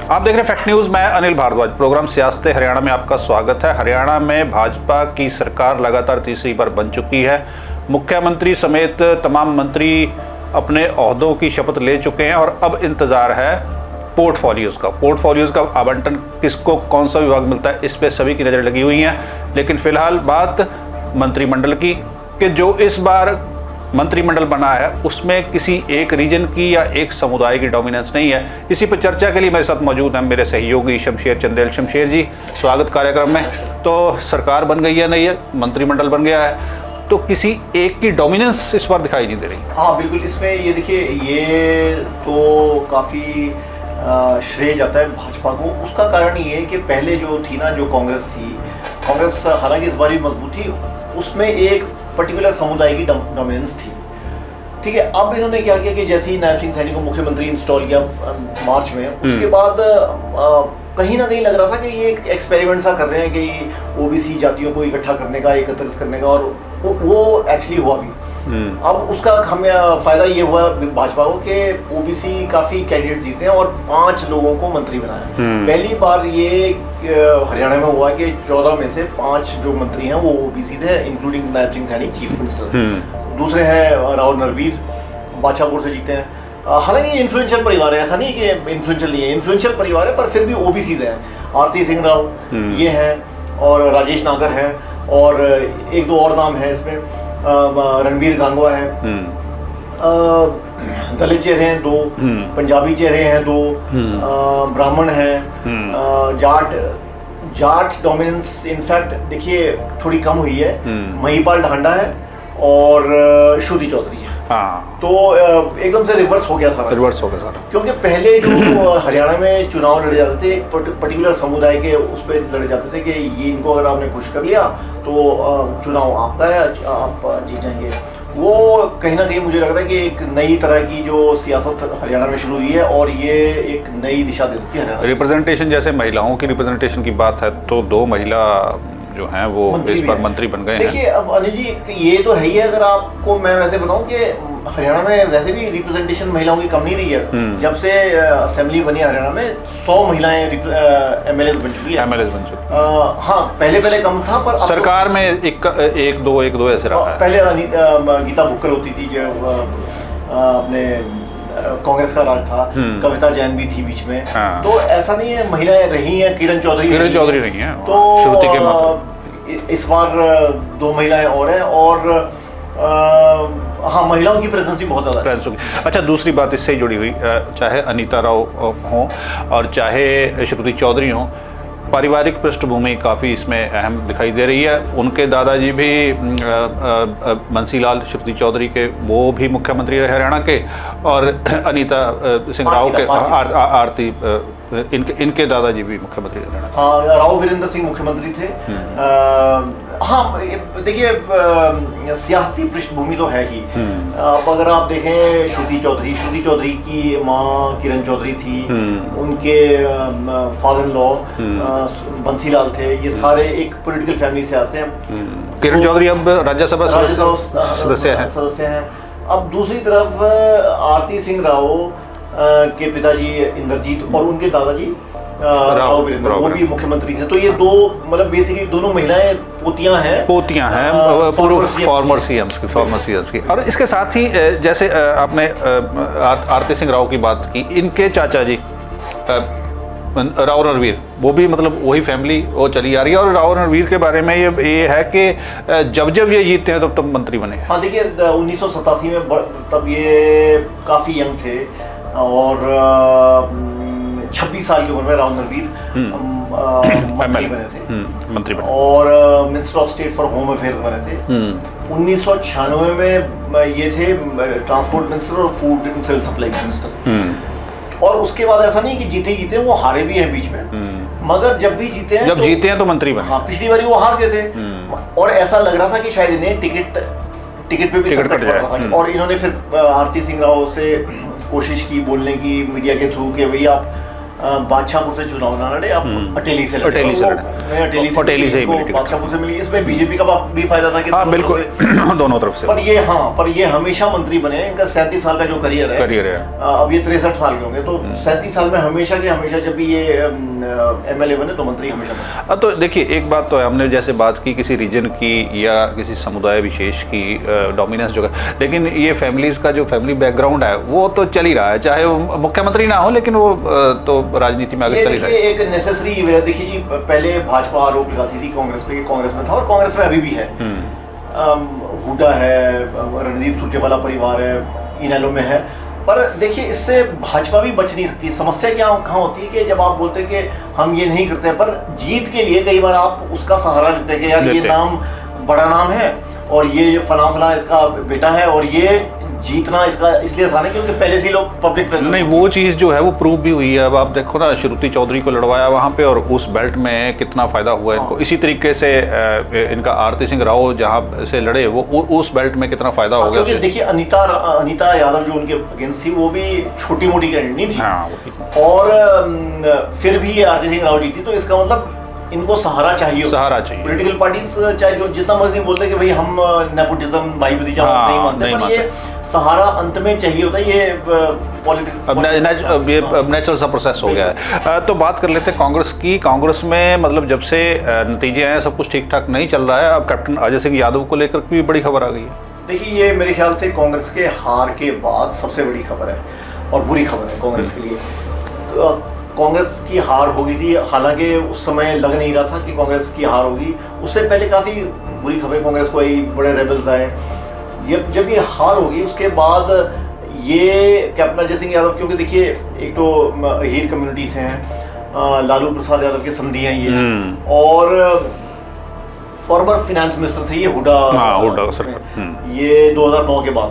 आप देख रहे हैं फैक्ट न्यूज़। मैं अनिल भारद्वाज। प्रोग्राम सियासत हरियाणा में आपका स्वागत है। हरियाणा में भाजपा की सरकार लगातार तीसरी बार बन चुकी है। मुख्यमंत्री समेत तमाम मंत्री अपने ओहदों की शपथ ले चुके हैं और अब इंतज़ार है पोर्टफोलियोज़ का आवंटन किसको कौन सा विभाग मिलता है, इस पे सभी की नज़र लगी हुई हैं। लेकिन फिलहाल बात मंत्रिमंडल की कि जो इस बार मंत्रिमंडल बना है उसमें किसी एक रीजन की या एक समुदाय की डोमिनेंस नहीं है। इसी पर चर्चा के लिए मेरे साथ मौजूद हैं मेरे सहयोगी शमशेर चंदेल। शमशेर जी, स्वागत कार्यक्रम में। तो सरकार बन गई है, नहीं है, मंत्रिमंडल बन गया है, तो किसी एक की डोमिनेंस इस बार दिखाई नहीं दे रही। हाँ बिल्कुल, इसमें ये देखिए, ये तो काफ़ी श्रेय जाता है भाजपा को। उसका कारण ये है कि पहले जो थी ना, जो कांग्रेस थी, कांग्रेस हालांकि इस बार भी मजबूत थी, उसमें एक पर्टिकुलर समुदाय की डोमिनेंस थी। ठीक है, अब इन्होंने क्या किया कि जैसे ही नायब सिंह सैनी को मुख्यमंत्री इंस्टॉल किया मार्च में, उसके बाद कहीं ना कहीं लग रहा था कि ये एक एक्सपेरिमेंट सा कर रहे हैं कि ओबीसी जातियों को इकट्ठा करने का, एकत्रित करने का, और वो एक्चुअली हुआ भी। अब उसका हमें फायदा ये हुआ भाजपा को कि ओबीसी काफी कैंडिडेट जीते हैं और 5 लोगों को मंत्री बनाया। पहली बार ये हरियाणा में हुआ कि 14 में से 5 जो मंत्री हैं वो ओबीसी थे, including Nayab Singh Saini chief minister. दूसरे हैं राव नरवीर, बादशाहपुर से जीते हैं। हालांकि ये इन्फ्लुएंशियल परिवार है, ऐसा नहीं कि इन्फ्लुएंशियल नहीं है, इन्फ्लुएंशियल परिवार है, पर फिर भी ओबीसी हैं। आरती सिंह राव ये हैं और राजेश नागर हैं, और एक दो और नाम है इसमें, रणबीर गांगवा है। दलित चेहरे हैं 2, पंजाबी चेहरे हैं 2, ब्राह्मण हैं, जाट डोमिनेंस इनफैक्ट देखिए थोड़ी कम हुई है। महिपाल ढांडा है और श्रुति चौधरी है। हाँ, तो एकदम से रिवर्स हो गया सारा। क्योंकि पहले जो हरियाणा में चुनाव लड़े जाते थे, एक पर्टिकुलर समुदाय के उस पर लड़े जाते थे कि ये इनको अगर आपने खुश कर लिया तो चुनाव आपका है, आप जीत जाएंगे। वो कहीं ना कहीं मुझे लग रहा है कि एक नई तरह की जो सियासत हरियाणा में शुरू हुई है और ये एक नई दिशा दे सकती है हरियाणा। रिप्रेजेंटेशन, जैसे महिलाओं की रिप्रेजेंटेशन की बात है तो 2 महिला जो हैं वो इस बार मंत्री बन गए हैं। देखिए अब अनिल जी, ये तो है ही है। अगर आपको मैं वैसे बताऊं कि हरियाणा में वैसे भी रिप्रेजेंटेशन महिलाओं की कम नहीं रही है। जब से असेंबली बनी हरियाणा में 100 महिलाएं एमएलएज बन चुकी है। हाँ, पहले कम था, पर सरकार में एक दो ऐसे रहा है। पहले गीता बुक्कल होती थी, जो अपने कांग्रेस का राज था, कविता जैन भी थी बीच में। हाँ। तो ऐसा नहीं है, महिलाएं रही हैं, किरण चौधरी रही हैं। तो श्रुति के इस बार 2 महिलाएं और हैं, और हाँ, महिलाओं की प्रेजेंस भी बहुत ज़्यादा है। अच्छा, दूसरी बात इससे ही जुड़ी हुई, चाहे अनीता राव हों और चाहे श्रुति चौधरी हों, पारिवारिक पृष्ठभूमि काफ़ी इसमें अहम दिखाई दे रही है। उनके दादाजी भी बंसीलाल श्रुति चौधरी के, वो भी मुख्यमंत्री रहे हरियाणा के, और अनीता सिंह राव के, आरती इनके दादाजी भी मुख्यमंत्री रहे। हाँ, राव वीरेंद्र सिंह मुख्यमंत्री थे। हाँ, देखिए सियासती पृष्ठभूमि तो है ही। अब अगर आप देखें श्रुति चौधरी की माँ किरण चौधरी थी, उनके फादर इन लॉ बंसीलाल थे। ये सारे एक पॉलिटिकल फैमिली से आते हैं। किरण चौधरी अब राज्यसभा सदस्य हैं। अब दूसरी तरफ आरती सिंह राव के पिताजी इंद्रजीत और उनके दादाजी राव वीरेंद्र, वो भी मुख्यमंत्री थे। तो ये 2 मतलब बेसिकली दोनों महिलाएं पोतियां हैं पूर्व फॉर्मर सीएम्स की। और इसके साथ ही जैसे आपने आरती सिंह राव की बात की, इनके चाचा जी राव रणवीर, वो भी मतलब वही फैमिली वो चली आ रही है। और राव रणवीर के बारे में ये है कि जब ये जीतते हैं तब मंत्री बने। हाँ, देखिए 1987 में तब ये काफ़ी यंग थे और 26 साल की उम्र में राव नरवीर मंत्री बने और minister of state for home affairs बने थे। 1996 में ये थे ट्रांसपोर्ट मिनिस्टर और food and civil supply minister. और उसके बाद ऐसा नहीं कि जीते वो हारे भी हैं बीच में, मगर जब भी जीते हैं तो मंत्री बने। हाँ, पिछली बार वो हार गए थे और ऐसा लग रहा था कि शायद इन्हें टिकट पे भी संकट पड़ रहा था। और इन्होंने फिर आरती सिंह राव से कोशिश की बोलने की मीडिया के थ्रू कि भाई आप बादशाहपुर से चुनाव ना लड़े, आप अटेली से लड़े। अटेली से लड़े। अटेली से ही मिली टिकट। बादशाहपुर से मिली, इसमें बीजेपी का भी फायदा था कि हाँ बिल्कुल दोनों तरफ से। पर ये हमेशा मंत्री बने, इनका 37 साल का जो करियर है, अब ये 63 साल के होंगे, तो 37 साल में हमेशा के हमेशा जब भी ये एमएलए बने तो मंत्री हमेशा बने। तो देखिए एक बात तो है, हमने जैसे बात की किसी रीजन की या किसी समुदाय विशेष की डोमिनेंस जो है, लेकिन ये फैमिलीज का जो फैमिली बैकग्राउंड है वो तो चल ही रहा है, चाहे वो मुख्यमंत्री ना हो लेकिन वो तो राजनीति में आगे चल ही रहा है। एक नेसेसरी वजह देखिए जी, पहले भाजपा आरोप लगाती थी कांग्रेस पे, कांग्रेस में था और कांग्रेस में अभी भी है, हुड्डा है, रणदीप सुरजेवाला परिवार है, इनेलो में है, पर देखिए इससे भाजपा भी बच नहीं सकती। समस्या क्या कहाँ होती है कि जब आप बोलते हैं कि हम ये नहीं करते हैं, पर जीत के लिए कई बार आप उसका सहारा लेते हैं कि यार ये नाम बड़ा नाम है और ये फला इसका बेटा है और ये जीतना इसका इसलिए आसान है क्योंकि पहले से ही लोग पब्लिक प्रेजेंस। नहीं, वो चीज़ जो है वो प्रूव भी हुई है। अब आप देखो ना, श्रुति चौधरी को लड़वाया वहाँ पे और उस बेल्ट में कितना फायदा हुआ इनको। इसी तरीके से इनका आरती सिंह राव जहाँ से लड़े वो उस बेल्ट में कितना फायदा हो गया। क्योंकि देखिए अनीता यादव जो उनके अगेंस्ट थी वो भी छोटी मोटी कैंडिडेट नहीं थी। हाँ, और फिर भी आरती सिंह राव जीती, तो इसका मतलब इनको सहारा चाहिए। पॉलिटिकल पार्टीज चाहे जो जितना मर्जी बोलते कि भाई हम नेपोटिज्म भाई भतीजा नहीं मानते, पर ये सहारा अंत में चाहिए होता है। ये अब नेचुरल सा प्रोसेस हो गया है। तो बात कर लेते हैं कांग्रेस की। कांग्रेस में मतलब जब से नतीजे आए सब कुछ ठीक ठाक नहीं चल रहा है। अब कैप्टन अजय सिंह यादव को लेकर भी बड़ी खबर आ गई है। देखिए ये मेरे ख्याल से कांग्रेस के हार के बाद सबसे बड़ी खबर है और बुरी खबर है कांग्रेस के लिए। कांग्रेस की हार हो गई थी, हालांकि उस समय लग नहीं रहा था कि कांग्रेस की हार होगी। उससे पहले काफ़ी बुरी खबर कांग्रेस को आई, बड़े रेबल्स आए। जब ये हार होगी उसके बाद ये कैप्टन अजय सिंह यादव, क्योंकि देखिए एक तो हीर कम्युनिटी से हैं, लालू प्रसाद यादव के समधी हैं ये, और फॉर्मर फाइनेंस मिनिस्टर थे ये हुड्डा सरकार, ये 2009 के बाद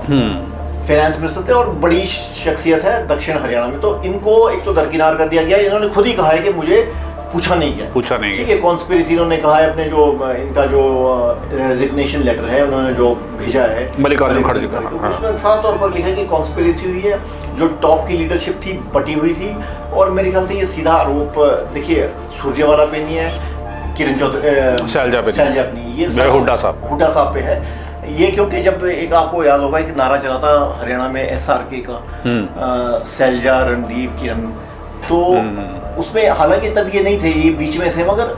फाइनेंस मिनिस्टर थे और बड़ी शख्सियत है दक्षिण हरियाणा में। तो इनको एक तो दरकिनार कर दिया गया। इन्होंने खुद ही कहा है कि मुझे पूछा नहीं गया। ठीक है, कॉन्स्पिरेसी इन्होंने कहा है अपने जो इनका जो रेजिग्नेशन लेटर है उन्होंने जो भेजा है मल्लिकार्जुन खड़गे का, उसमें साफ तौर पर लिखा है कि कॉन्स्पिरेसी हुई है, जो टॉप की लीडरशिप थी बटी हुई थी। और मेरे ख्याल से ये सीधा आरोप देखिए सुरजेवाला पे नहीं है, किरण चौधरी शैलजा पे नहीं, ये हुड्डा साहब पे है ये। क्योंकि जब एक आपको याद होगा एक नारा चला था हरियाणा में SRK का, शैलजा, रणदीप, किरण, तो उसमें हालांकि तब ये नहीं थे, ये बीच में थे, मगर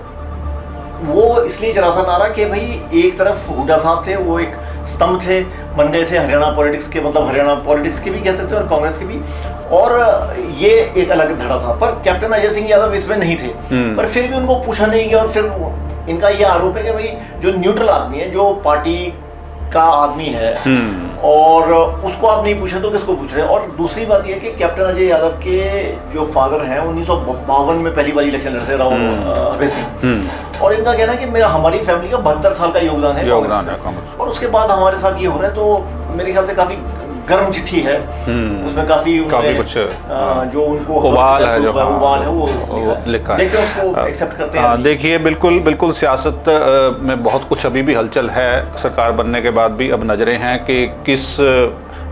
वो इसलिए चला था नारा कि भाई एक तरफ हुड्डा साहब थे, वो एक स्तंभ थे, बन गए थे हरियाणा पॉलिटिक्स के, मतलब हरियाणा पॉलिटिक्स के भी कह सकते हैं और कांग्रेस के भी, और ये एक अलग धड़ा था। पर कैप्टन अजय सिंह यादव इसमें नहीं थे, पर फिर भी उनको पूछा नहीं गया। और फिर इनका ये आरोप है कि भाई जो न्यूट्रल आदमी है, जो पार्टी का आदमी है, और उसको आप नहीं पूछे तो किसको पूछ रहे हैं। और दूसरी बात यह कि कैप्टन अजय यादव के जो फादर हैं 1952 में पहली बार इलेक्शन लड़ते राव अभय सिंह, और इनका कहना है कि मेरा हमारी फैमिली का 72 साल का योगदान है कांग्रेस, और उसके बाद हमारे साथ ये हो रहा है। तो मेरे ख्याल से काफी गर्म चिट्ठी है, उसमें काफी कुछ जो उनको उबाल है वो लिखा है, उसको एक्सेप्ट करते हैं। देखिए बिल्कुल सियासत में बहुत कुछ अभी भी हलचल है सरकार बनने के बाद भी। अब नजरें हैं कि किस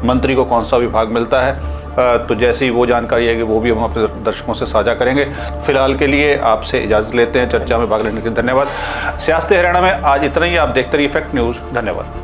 मंत्री को कौन सा विभाग मिलता है। तो जैसी वो जानकारी है कि वो भी हम अपने दर्शकों से साझा करेंगे। फिलहाल के लिए आपसे इजाज़त लेते हैं। चर्चा में भाग लेने के लिए धन्यवाद। सियासत हरियाणा में आज इतना ही। आप देखते रहिए फैक्ट न्यूज़। धन्यवाद।